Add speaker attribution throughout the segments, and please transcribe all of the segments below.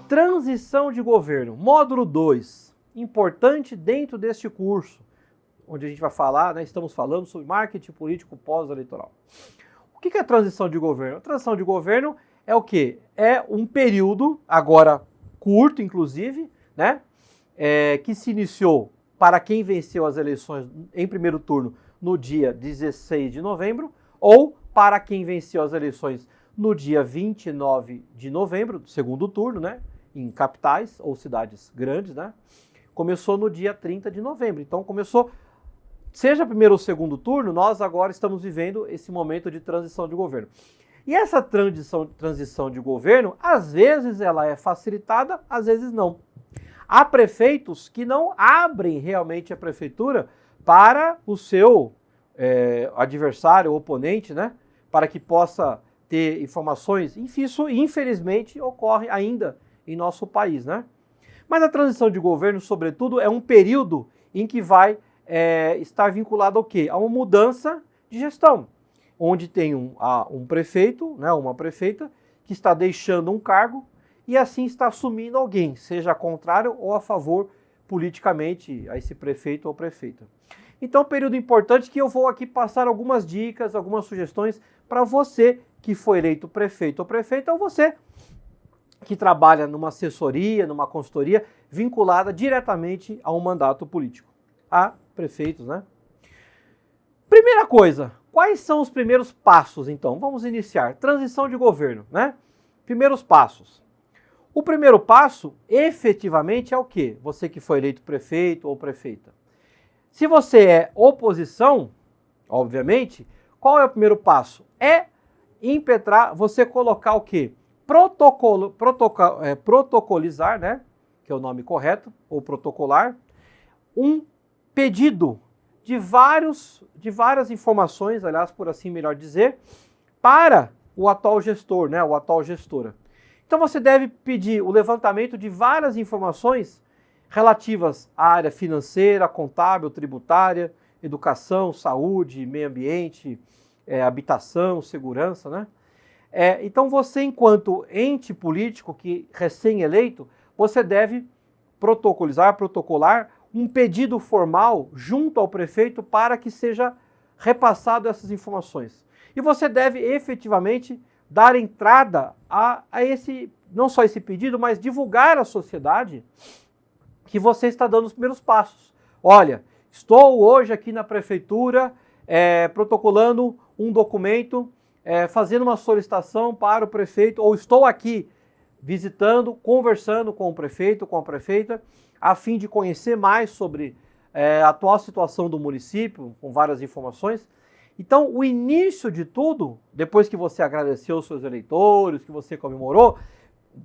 Speaker 1: Transição de governo, módulo 2, importante dentro deste curso, onde a gente vai falar, né, estamos falando sobre marketing político pós-eleitoral. O que é a transição de governo? A transição de governo é o quê? É um período, agora curto inclusive, né, que se iniciou para quem venceu as eleições em primeiro turno no dia 16 de novembro, ou para quem venceu as eleições no dia 29 de novembro, do segundo turno, né, em capitais ou cidades grandes, né, começou no dia 30 de novembro. Então começou, seja primeiro ou segundo turno, nós agora estamos vivendo esse momento de transição de governo. E essa transição de governo, às vezes ela é facilitada, às vezes não. Há prefeitos que não abrem realmente a prefeitura para o seu adversário, oponente, né, para que possa ter informações. Isso, infelizmente, ocorre ainda em nosso país, né? Mas a transição de governo, sobretudo, é um período em que vai estar vinculado ao quê? A uma mudança de gestão, onde tem um prefeito, né, uma prefeita, que está deixando um cargo e assim está assumindo alguém, seja contrário ou a favor politicamente a esse prefeito ou prefeita. Então, período importante que eu vou aqui passar algumas dicas, algumas sugestões para você que foi eleito prefeito ou prefeita, ou você que trabalha numa assessoria, numa consultoria, vinculada diretamente a um mandato político, a prefeitos, né? Primeira coisa, quais são os primeiros passos, então? Vamos iniciar. Transição de governo, né? Primeiros passos. O primeiro passo, efetivamente, é o quê? Você que foi eleito prefeito ou prefeita. Se você é oposição, obviamente, qual é o primeiro passo? É impetrar, você colocar o quê? Protocolizar, né? Que é o nome correto, ou protocolar, um pedido de várias informações, aliás, por assim melhor dizer, para o atual gestor, né? O atual gestora. Então você deve pedir o levantamento de várias informações relativas à área financeira, contábil, tributária, educação, saúde, meio ambiente, habitação, segurança, né? Então você, enquanto ente político que recém-eleito, você deve protocolar um pedido formal junto ao prefeito para que seja repassado essas informações. E você deve efetivamente dar entrada a esse, não só esse pedido, mas divulgar à sociedade que você está dando os primeiros passos. Olha, estou hoje aqui na prefeitura protocolando um documento, fazendo uma solicitação para o prefeito, ou estou aqui visitando, conversando com o prefeito, com a prefeita, a fim de conhecer mais sobre a atual situação do município, com várias informações. Então, o início de tudo, depois que você agradeceu os seus eleitores, que você comemorou,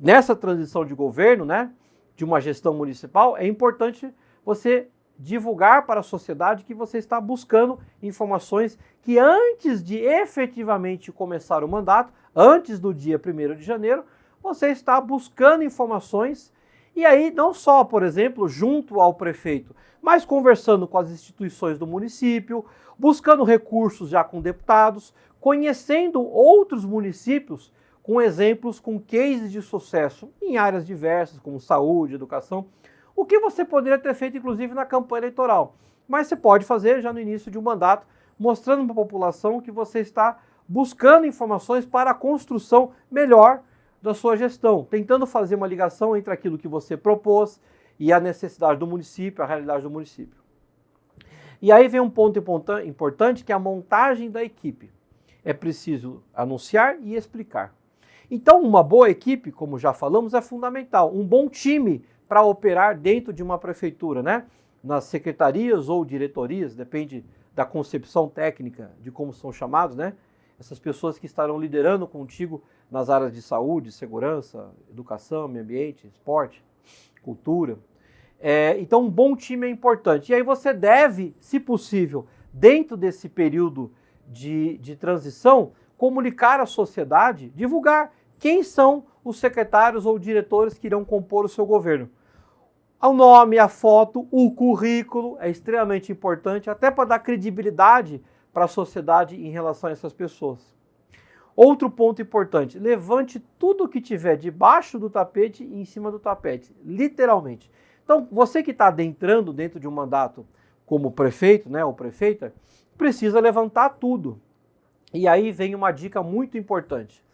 Speaker 1: nessa transição de governo, né, de uma gestão municipal, é importante você divulgar para a sociedade que você está buscando informações que antes de efetivamente começar o mandato, antes do dia 1º de janeiro, você está buscando informações e aí não só, por exemplo, junto ao prefeito, mas conversando com as instituições do município, buscando recursos já com deputados, conhecendo outros municípios com exemplos, com cases de sucesso em áreas diversas, como saúde, educação, o que você poderia ter feito, inclusive, na campanha eleitoral. Mas você pode fazer já no início de um mandato, mostrando para a população que você está buscando informações para a construção melhor da sua gestão, tentando fazer uma ligação entre aquilo que você propôs e a necessidade do município, a realidade do município. E aí vem um ponto importante, que é a montagem da equipe. É preciso anunciar e explicar. Então, uma boa equipe, como já falamos, é fundamental. Um bom time para operar dentro de uma prefeitura, né? Nas secretarias ou diretorias, depende da concepção técnica de como são chamados, né? Essas pessoas que estarão liderando contigo nas áreas de saúde, segurança, educação, meio ambiente, esporte, cultura. Então, um bom time é importante. E aí você deve, se possível, dentro desse período de transição, comunicar à sociedade, divulgar quem são os secretários ou diretores que irão compor o seu governo. O nome, a foto, o currículo é extremamente importante, até para dar credibilidade para a sociedade em relação a essas pessoas. Outro ponto importante, levante tudo que tiver debaixo do tapete e em cima do tapete, literalmente. Então, você que está adentrando dentro de um mandato como prefeito, né, ou prefeita, precisa levantar tudo. E aí vem uma dica muito importante.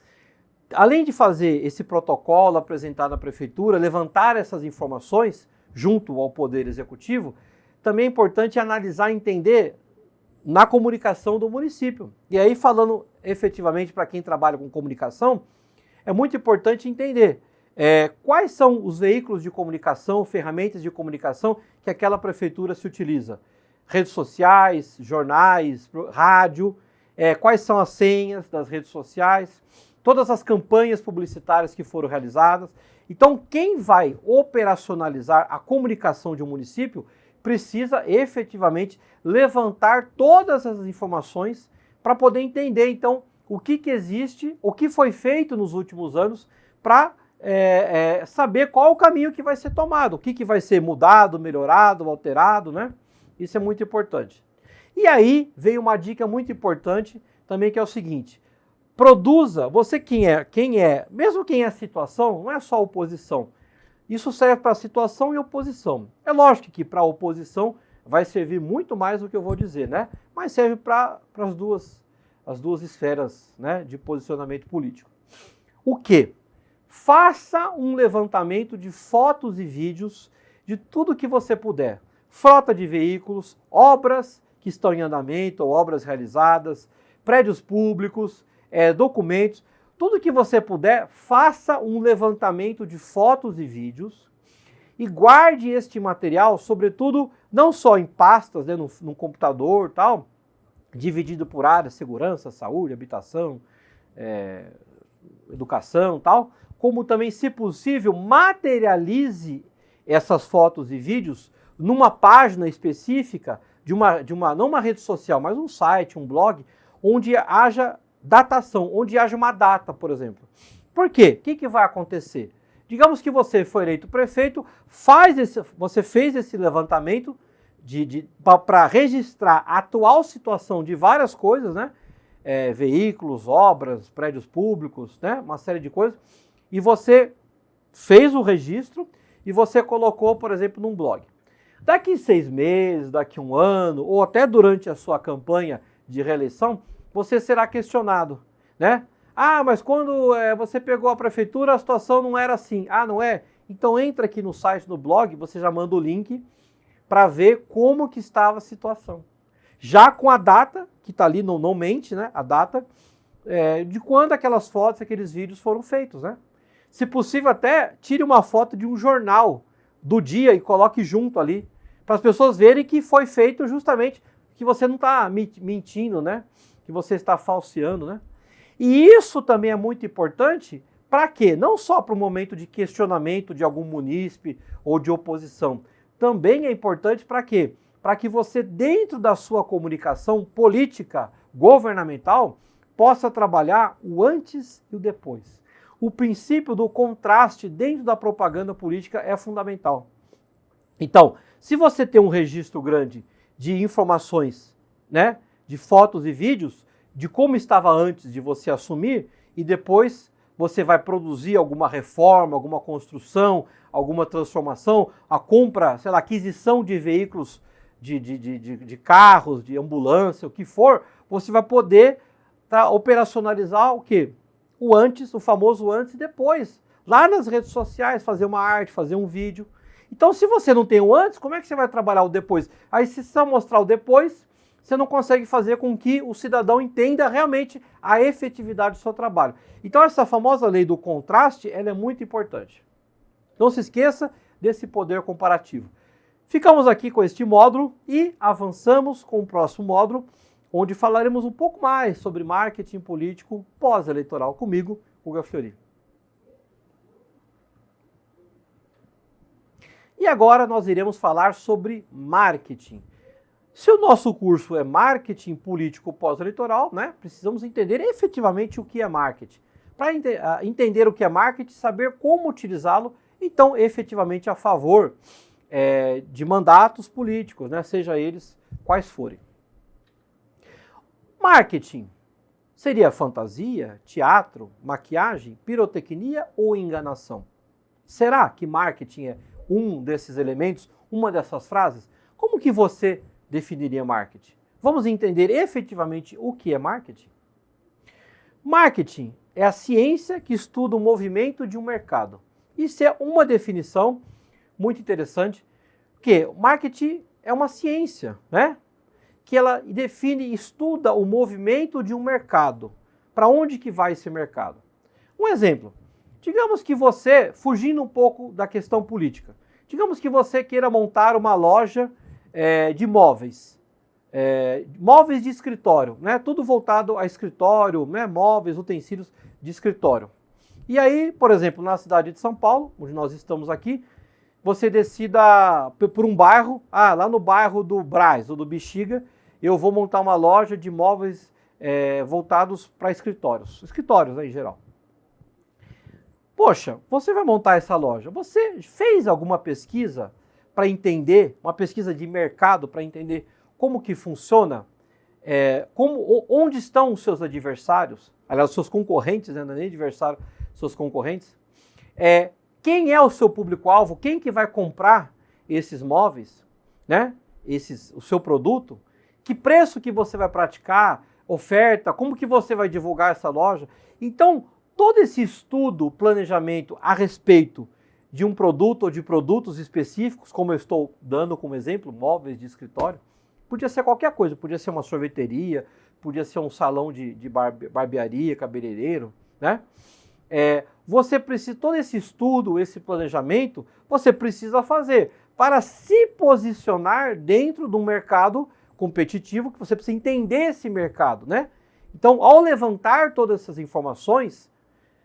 Speaker 1: Além de fazer esse protocolo apresentado à prefeitura, levantar essas informações junto ao Poder Executivo, também é importante analisar e entender na comunicação do município. E aí, falando efetivamente para quem trabalha com comunicação, é muito importante entender quais são os veículos de comunicação, ferramentas de comunicação que aquela prefeitura se utiliza. Redes sociais, jornais, rádio, quais são as senhas das redes sociais, todas as campanhas publicitárias que foram realizadas. Então, quem vai operacionalizar a comunicação de um município precisa efetivamente levantar todas as informações para poder entender, então, o que existe, o que foi feito nos últimos anos para saber qual o caminho que vai ser tomado, o que vai ser mudado, melhorado, alterado, né? Isso é muito importante. E aí vem uma dica muito importante também, que é o seguinte: produza, você mesmo quem é situação, não é só oposição. Isso serve para situação e oposição. É lógico que para a oposição vai servir muito mais do que eu vou dizer, né? Mas serve para as duas esferas, né, de posicionamento político. O quê? Faça um levantamento de fotos e vídeos de tudo que você puder. Frota de veículos, obras que estão em andamento ou obras realizadas, prédios públicos, documentos. Tudo que você puder, faça um levantamento de fotos e vídeos e guarde este material, sobretudo, não só em pastas, né, no computador, tal, dividido por áreas, segurança, saúde, habitação, educação, tal, como também, se possível, materialize essas fotos e vídeos numa página específica não uma rede social, mas um site, um blog, onde haja datação, onde haja uma data, por exemplo. Por quê? O que vai acontecer? Digamos que você foi eleito prefeito, você fez esse levantamento para registrar a atual situação de várias coisas, né? Veículos, obras, prédios públicos, né? Uma série de coisas, e você fez o registro e você colocou, por exemplo, num blog. Daqui 6 meses, daqui 1 ano, ou até durante a sua campanha de reeleição, você será questionado, né? Ah, mas quando você pegou a prefeitura, a situação não era assim. Ah, não é? Então entra aqui no site, no blog, você já manda o link para ver como que estava a situação. Já com a data, que está ali, não mente, né? A data de quando aquelas fotos, aqueles vídeos foram feitos, né? Se possível, até tire uma foto de um jornal do dia e coloque junto ali, para as pessoas verem que foi feito justamente, que você não está mentindo, né? Que você está falseando, né? E isso também é muito importante para quê? Não só para o momento de questionamento de algum munícipe ou de oposição. Também é importante para quê? Para que você, dentro da sua comunicação política, governamental, possa trabalhar o antes e o depois. O princípio do contraste dentro da propaganda política é fundamental. Então, se você tem um registro grande de informações, né, de fotos e vídeos, de como estava antes de você assumir, e depois você vai produzir alguma reforma, alguma construção, alguma transformação, a compra, sei lá, aquisição de veículos, de carros, de ambulância, o que for, você vai poder operacionalizar o quê? O antes, o famoso antes e depois. Lá nas redes sociais, fazer uma arte, fazer um vídeo. Então, se você não tem o antes, como é que você vai trabalhar o depois? Aí, se só mostrar o depois, você não consegue fazer com que o cidadão entenda realmente a efetividade do seu trabalho. Então, essa famosa lei do contraste, ela é muito importante. Não se esqueça desse poder comparativo. Ficamos aqui com este módulo e avançamos com o próximo módulo, onde falaremos um pouco mais sobre marketing político pós-eleitoral comigo, Guga Fiori. E agora nós iremos falar sobre marketing. Se o nosso curso é marketing político pós-eleitoral, né, precisamos entender efetivamente o que é marketing. Para entender o que é marketing, saber como utilizá-lo, então efetivamente a favor de mandatos políticos, né, seja eles quais forem. Marketing. Seria fantasia, teatro, maquiagem, pirotecnia ou enganação? Será que marketing é um desses elementos, uma dessas frases? Como que você definiria marketing? Vamos entender efetivamente o que é marketing? Marketing é a ciência que estuda o movimento de um mercado. Isso é uma definição muito interessante, porque marketing é uma ciência, né? Que ela define e estuda o movimento de um mercado. Para onde que vai esse mercado? Um exemplo, digamos que você, fugindo um pouco da questão política, digamos que você queira montar uma loja de móveis, móveis de escritório, né? Tudo voltado a escritório, né? Móveis, utensílios de escritório. E aí, por exemplo, na cidade de São Paulo, onde nós estamos aqui, você decida por um bairro, lá no bairro do Brás ou do Bexiga, eu vou montar uma loja de móveis voltados para escritórios, né, em geral. Poxa, você vai montar essa loja, você fez alguma pesquisa para entender, uma pesquisa de mercado para entender como que funciona, onde estão os seus adversários, aliás, os seus concorrentes, né, não é nem adversário, seus concorrentes, quem é o seu público-alvo, quem que vai comprar esses móveis, né, o seu produto, que preço que você vai praticar, oferta, como que você vai divulgar essa loja. Então, todo esse estudo, planejamento a respeito de um produto ou de produtos específicos, como eu estou dando como exemplo, móveis de escritório, podia ser qualquer coisa, podia ser uma sorveteria, podia ser um salão de barbearia, cabeleireiro, né? Você precisa, todo esse estudo, esse planejamento, você precisa fazer para se posicionar dentro de um mercado competitivo, que você precisa entender esse mercado, né? Então, ao levantar todas essas informações,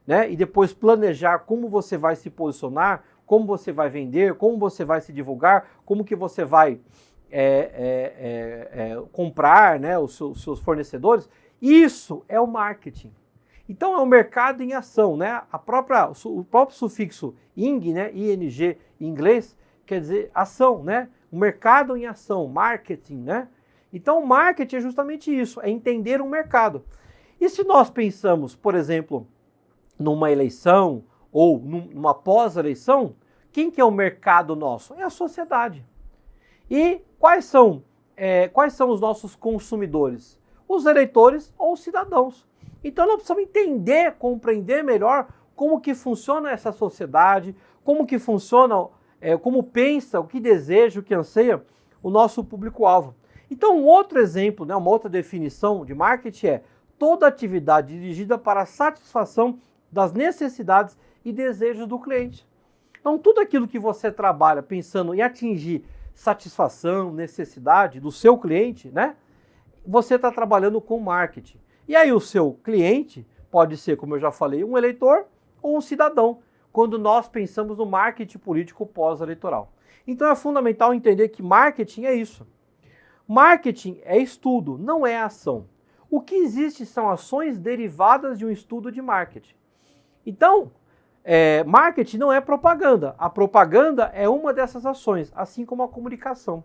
Speaker 1: né, e depois planejar como você vai se posicionar, como você vai vender, como você vai se divulgar, como que você vai comprar, né, os seus fornecedores, isso é o marketing. Então é o mercado em ação, né? O próprio sufixo ing, né, ing em inglês, quer dizer ação, né? O mercado em ação, marketing, né? Então o marketing é justamente isso, é entender o mercado. E se nós pensamos, por exemplo, numa eleição ou numa pós-eleição, quem que é o mercado nosso? É a sociedade. E quais são os nossos consumidores? Os eleitores ou os cidadãos. Então nós precisamos entender, compreender melhor como que funciona essa sociedade, como que funciona, como pensa, o que deseja, o que anseia o nosso público-alvo. Então um outro exemplo, né, uma outra definição de marketing é toda atividade dirigida para a satisfação das necessidades e desejos do cliente. Então tudo aquilo que você trabalha pensando em atingir satisfação, necessidade do seu cliente, né, você está trabalhando com marketing. E aí o seu cliente pode ser, como eu já falei, um eleitor ou um cidadão, quando nós pensamos no marketing político pós-eleitoral. Então é fundamental entender que marketing é isso. Marketing é estudo, não é ação. O que existe são ações derivadas de um estudo de marketing. Então, marketing não é propaganda. A propaganda é uma dessas ações, assim como a comunicação.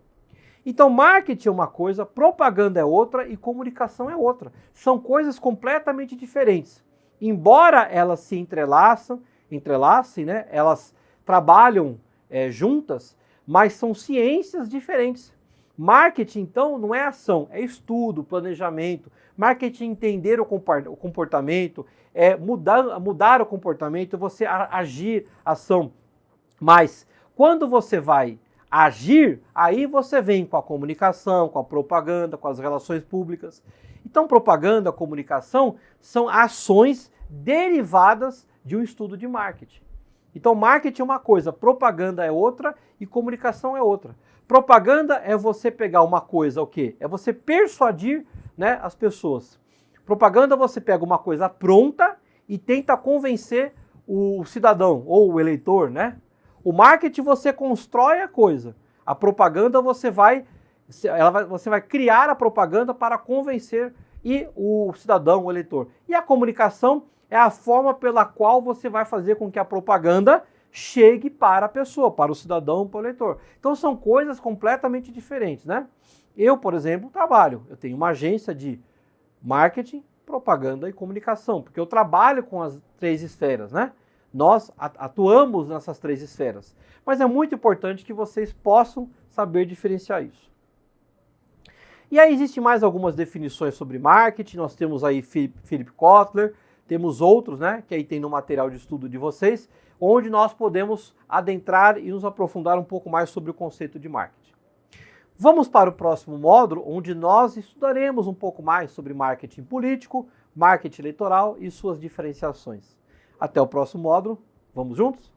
Speaker 1: Então, marketing é uma coisa, propaganda é outra e comunicação é outra. São coisas completamente diferentes. Embora elas se entrelacem, né? Elas trabalham juntas, mas são ciências diferentes. Marketing, então, não é ação, é estudo, planejamento. Marketing é entender o comportamento, é mudar o comportamento, você agir, ação. Mas, quando você vai agir, aí você vem com a comunicação, com a propaganda, com as relações públicas. Então, propaganda, comunicação são ações derivadas de um estudo de marketing. Então, marketing é uma coisa, propaganda é outra e comunicação é outra. Propaganda é você pegar uma coisa, o quê? É você persuadir, né, as pessoas. Propaganda você pega uma coisa pronta e tenta convencer o cidadão ou o eleitor, né? O marketing você constrói a coisa. A propaganda você vai criar a propaganda para convencer o cidadão, o eleitor. E a comunicação é a forma pela qual você vai fazer com que a propaganda chegue para a pessoa, para o cidadão, para o eleitor. Então são coisas completamente diferentes, né? Eu, por exemplo, eu tenho uma agência de marketing, propaganda e comunicação, porque eu trabalho com as 3 esferas, né? Nós atuamos nessas 3 esferas. Mas é muito importante que vocês possam saber diferenciar isso. E aí existem mais algumas definições sobre marketing, nós temos aí Philip Kotler, temos outros, né, que aí tem no material de estudo de vocês, onde nós podemos adentrar e nos aprofundar um pouco mais sobre o conceito de marketing. Vamos para o próximo módulo, onde nós estudaremos um pouco mais sobre marketing político, marketing eleitoral e suas diferenciações. Até o próximo módulo, vamos juntos?